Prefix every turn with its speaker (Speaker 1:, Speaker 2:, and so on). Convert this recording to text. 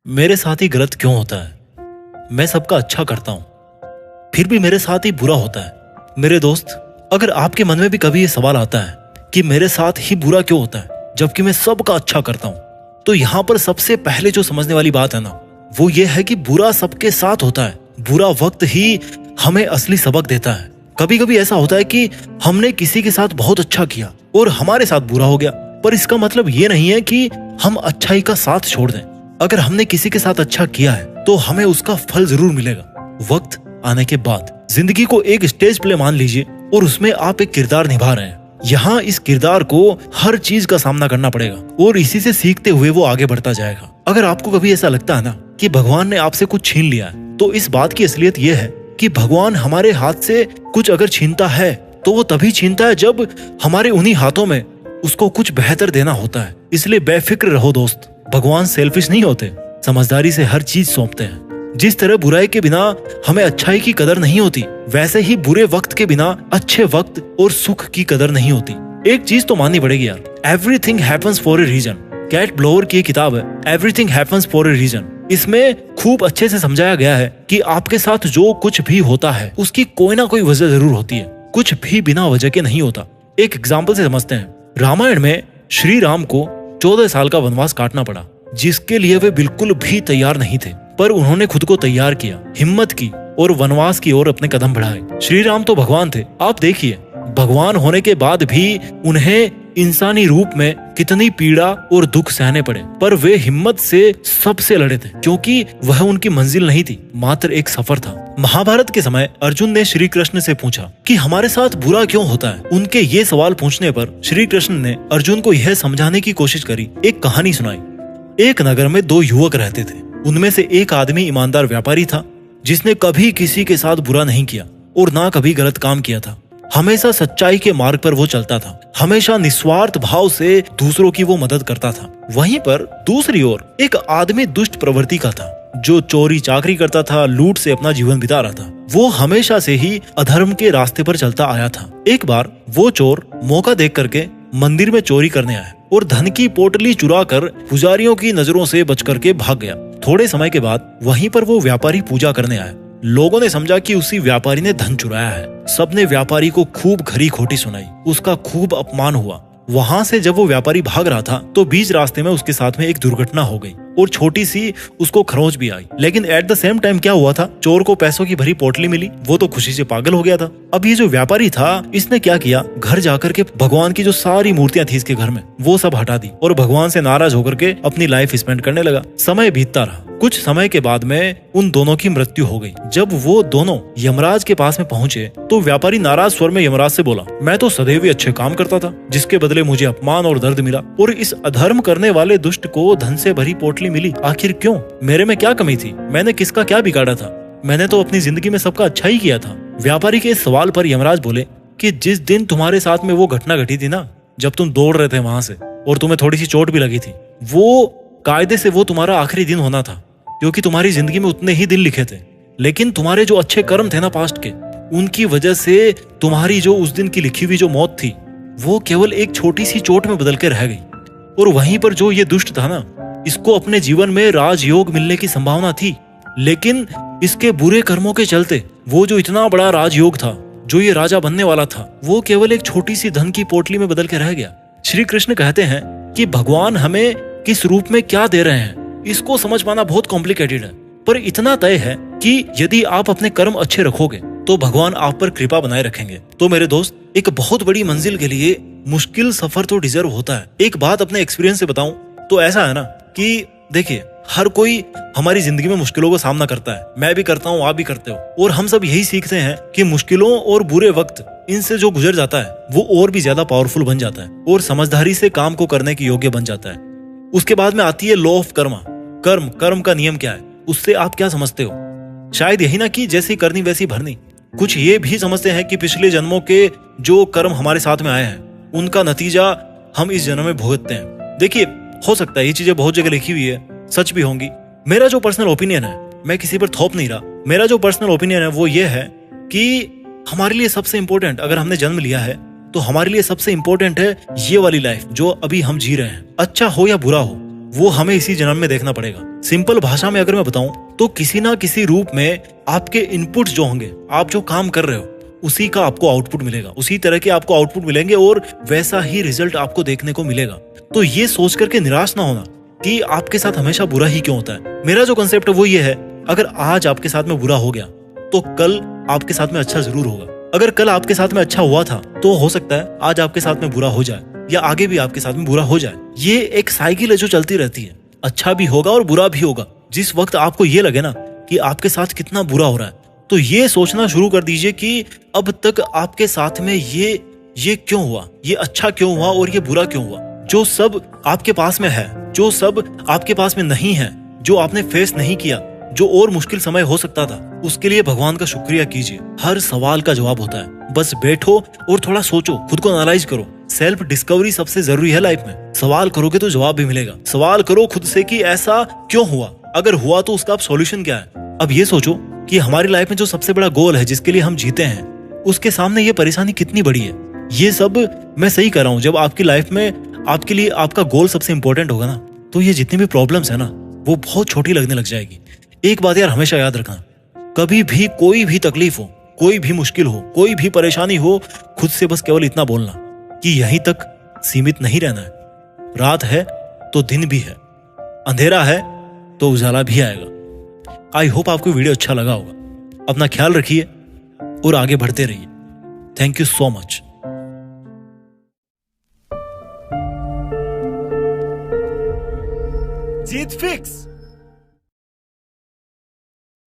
Speaker 1: मेरे साथ ही गलत क्यों होता है? मैं सबका अच्छा करता हूं, फिर भी मेरे साथ ही बुरा होता है। मेरे दोस्त, अगर आपके मन में भी कभी ये सवाल आता है कि मेरे साथ ही बुरा क्यों होता है जबकि मैं सबका अच्छा करता हूं, तो यहाँ पर सबसे पहले जो समझने वाली बात है ना, वो ये है कि बुरा सबके साथ होता है। बुरा वक्त ही हमें असली सबक देता है। कभी कभी ऐसा होता है कि हमने किसी के साथ बहुत अच्छा किया और हमारे साथ बुरा हो गया, पर इसका मतलब ये नहीं है कि हम अच्छाई का साथ छोड़ दें। अगर हमने किसी के साथ अच्छा किया है तो हमें उसका फल जरूर मिलेगा वक्त आने के बाद। जिंदगी को एक स्टेज प्ले मान लीजिए और उसमें आप एक किरदार निभा रहे हैं। यहाँ इस किरदार को हर चीज का सामना करना पड़ेगा और इसी से सीखते हुए वो आगे बढ़ता जाएगा। अगर आपको कभी ऐसा लगता है ना कि भगवान ने आपसे कुछ छीन लिया है, तो इस बात की असलियत ये है कि भगवान हमारे हाथ से कुछ अगर छीनता है तो वो तभी छीनता है जब हमारे उन्हीं हाथों में उसको कुछ बेहतर देना होता है। इसलिए बेफिक्र रहो दोस्त, भगवान सेल्फिश नहीं होते, समझदारी से हर चीज सौंपते हैं। जिस तरह बुराई के बिना हमें अच्छाई की कदर नहीं होती, वैसे ही बुरे वक्त के बिना अच्छे वक्त और सुख की कदर नहीं होती। एक चीज तो माननी पड़ेगी यार, everything happens for a reason. कैट ब्लोअर की किताब है everything happens for a reason. इसमें खूब अच्छे से समझाया गया है कि आपके साथ जो कुछ भी होता है उसकी कोई ना कोई वजह जरूर होती है, कुछ भी बिना वजह के नहीं होता। एक एग्जाम्पल से समझते हैं। रामायण में श्री राम को 14 साल का वनवास काटना पड़ा, जिसके लिए वे बिल्कुल भी तैयार नहीं थे, पर उन्होंने खुद को तैयार किया, हिम्मत की और वनवास की ओर अपने कदम बढ़ाए। श्री राम तो भगवान थे। आप देखिए, भगवान होने के बाद भी उन्हें इंसानी रूप में कितनी पीड़ा और दुख सहने पड़े, पर वे हिम्मत से सबसे लड़े थे, क्योंकि वह उनकी मंजिल नहीं थी, मात्र एक सफर था। महाभारत के समय अर्जुन ने श्री कृष्ण से पूछा कि हमारे साथ बुरा क्यों होता है। उनके ये सवाल पूछने पर श्री कृष्ण ने अर्जुन को यह समझाने की कोशिश करी, एक कहानी सुनाई। एक नगर में 2 युवक रहते थे। उनमें से एक आदमी ईमानदार व्यापारी था, जिसने कभी किसी के साथ बुरा नहीं किया और ना कभी गलत काम किया था। हमेशा सच्चाई के मार्ग पर वो चलता था, हमेशा निस्वार्थ भाव से दूसरों की वो मदद करता था। वहीं पर दूसरी ओर एक आदमी दुष्ट प्रवृत्ति का था, जो चोरी चाकरी करता था, लूट से अपना जीवन बिता रहा था। वो हमेशा से ही अधर्म के रास्ते पर चलता आया था। एक बार वो चोर मौका देख करके मंदिर में चोरी करने आया और धन की पोटली चुरा कर पुजारियों की नजरों से बच करके भाग गया। थोड़े समय के बाद वहीं पर वो व्यापारी पूजा करने आया। लोगों ने समझा कि उसी व्यापारी ने धन चुराया है। सबने व्यापारी को खूब खरी खोटी सुनाई, उसका खूब अपमान हुआ। वहां से जब वो व्यापारी भाग रहा था तो बीच रास्ते में उसके साथ में एक दुर्घटना हो गई और छोटी सी उसको खरोंच भी आई। लेकिन एट द सेम टाइम क्या हुआ था, चोर को पैसों की भरी पोटली मिली, वो तो खुशी से पागल हो गया था। अब ये जो व्यापारी था, इसने क्या किया, घर जाकर के भगवान की जो सारी मूर्तियां थी इसके घर में, वो सब हटा दी और भगवान से नाराज होकर के अपनी लाइफ स्पेंड करने लगा। समय बीतता रहा। कुछ समय के बाद में उन दोनों की मृत्यु हो गई। जब वो दोनों यमराज के पास में पहुंचे तो व्यापारी नाराज स्वर में यमराज से बोला, मैं तो सदैव ही अच्छे काम करता था, जिसके बदले मुझे अपमान और दर्द मिला, और इस अधर्म करने वाले दुष्ट को धन से भरी पोटली मिली। आखिर क्यों? मेरे में क्या कमी थी? मैंने किसका क्या बिगाड़ा था? मैंने तो अपनी जिंदगी में सबका अच्छा ही किया था। व्यापारी के इस सवाल पर यमराज बोले कि जिस दिन तुम्हारे साथ में वो घटना घटी थी ना, जब तुम दौड़ रहे थे वहां से और तुम्हें थोड़ी सी चोट भी लगी थी, वो कायदे से वो तुम्हारा आखिरी दिन होना था, क्योंकि तुम्हारी जिंदगी में उतने ही दिन लिखे थे। लेकिन तुम्हारे जो अच्छे कर्म थे ना पास्ट के, उनकी वजह से तुम्हारी जो उस दिन की लिखी हुई जो मौत थी, वो केवल एक छोटी सी चोट में बदल के रह गई। और वहीं पर जो ये दुष्ट था ना, इसको अपने जीवन में राजयोग मिलने की संभावना थी, लेकिन इसके बुरे कर्मों के चलते वो जो इतना बड़ा राजयोग था, जो ये राजा बनने वाला था, वो केवल एक छोटी सी धन की पोटली में बदल के रह गया। श्री कृष्ण कहते हैं कि भगवान हमें किस रूप में क्या दे रहे हैं, इसको समझ पाना बहुत कॉम्प्लिकेटेड है, पर इतना तय है कि यदि आप अपने कर्म अच्छे रखोगे तो भगवान आप पर कृपा बनाए रखेंगे। तो मेरे दोस्त, एक बहुत बड़ी मंजिल के लिए मुश्किल सफर तो डिजर्व होता है। एक बात अपने एक्सपीरियंस से बताऊं तो ऐसा है ना कि देखिए, हर कोई हमारी जिंदगी में मुश्किलों का सामना करता है। मैं भी करता हूँ, आप भी करते हो, और हम सब यही सीखते हैं कि मुश्किलों और बुरे वक्त इनसे जो गुजर जाता है वो और भी ज्यादा पावरफुल बन जाता है और समझदारी से काम को करने के योग्य बन जाता है। उसके बाद में आती है लॉ ऑफ कर्मा। कर्म का नियम क्या है, उससे आप क्या समझते हो? शायद यही ना कि जैसी करनी वैसी भरनी। कुछ ये भी समझते हैं कि पिछले जन्मों के जो कर्म हमारे साथ में आए हैं, उनका नतीजा हम इस जन्म में भुगतते हैं। देखिए, हो सकता है ये चीजें बहुत जगह लिखी हुई है, सच भी होंगी। मेरा जो पर्सनल ओपिनियन है, मैं किसी पर थोप नहीं रहा, मेरा जो पर्सनल ओपिनियन है वो ये है कि हमारे लिए सबसे इम्पोर्टेंट, अगर हमने जन्म लिया है तो हमारे लिए सबसे इम्पोर्टेंट है ये वाली लाइफ जो अभी हम जी रहे हैं। अच्छा हो या बुरा हो, वो हमें इसी जन्म में देखना पड़ेगा। सिंपल भाषा में अगर मैं बताऊं तो किसी ना किसी रूप में आपके इनपुट्स जो होंगे, आप जो काम कर रहे हो उसी का आपको आउटपुट मिलेगा, उसी तरह के आपको आउटपुट मिलेंगे और वैसा ही रिजल्ट आपको देखने को मिलेगा। तो ये सोच करके निराश ना होना कि आपके साथ हमेशा बुरा ही क्यों होता है। मेरा जो कंसेप्ट है वो ये है, अगर आज आपके साथ में बुरा हो गया तो कल आपके साथ में अच्छा जरूर होगा। अगर कल आपके साथ में अच्छा हुआ था तो हो सकता है आज आपके साथ में बुरा हो जाए या आगे भी आपके साथ में बुरा हो जाए। ये एक साइकिल है जो चलती रहती है, अच्छा भी होगा और बुरा भी होगा। जिस वक्त आपको ये लगे ना कि आपके साथ कितना बुरा हो रहा है तो ये सोचना शुरू कर दीजिए कि अब तक आपके साथ में ये क्यों हुआ, ये अच्छा क्यों हुआ और ये बुरा क्यों हुआ। जो सब आपके पास में है, जो सब आपके पास में नहीं है, जो आपने फेस नहीं किया, जो और मुश्किल समय हो सकता था, उसके लिए भगवान का शुक्रिया कीजिए। हर सवाल का जवाब होता है, बस बैठो और थोड़ा सोचो, खुद को एनालाइज करो। सेल्फ डिस्कवरी सबसे जरूरी है लाइफ में। सवाल करोगे तो जवाब भी मिलेगा। सवाल करो खुद से कि ऐसा क्यों हुआ, अगर हुआ तो उसका सॉल्यूशन क्या है। अब ये सोचो कि हमारी लाइफ में जो सबसे बड़ा गोल है, जिसके लिए हम जीते हैं, उसके सामने ये परेशानी कितनी बड़ी है। ये सब मैं सही कर रहा हूँ। जब आपकी लाइफ में आपके लिए आपका गोल सबसे इंपॉर्टेंट होगा ना, तो ये जितनी भी प्रॉब्लम्स है ना वो बहुत छोटी लगने लग जाएगी। एक बात यार हमेशा याद रखना, कभी भी कोई भी तकलीफ हो, कोई भी मुश्किल हो, कोई भी परेशानी हो, खुद से बस केवल इतना बोलना कि यहीं तक सीमित नहीं रहना है। रात है तो दिन भी है, अंधेरा है तो उजाला भी आएगा। आई होप आपको वीडियो अच्छा लगा होगा। अपना ख्याल रखिए और आगे बढ़ते रहिए। Thank you so much.
Speaker 2: Jeet fix.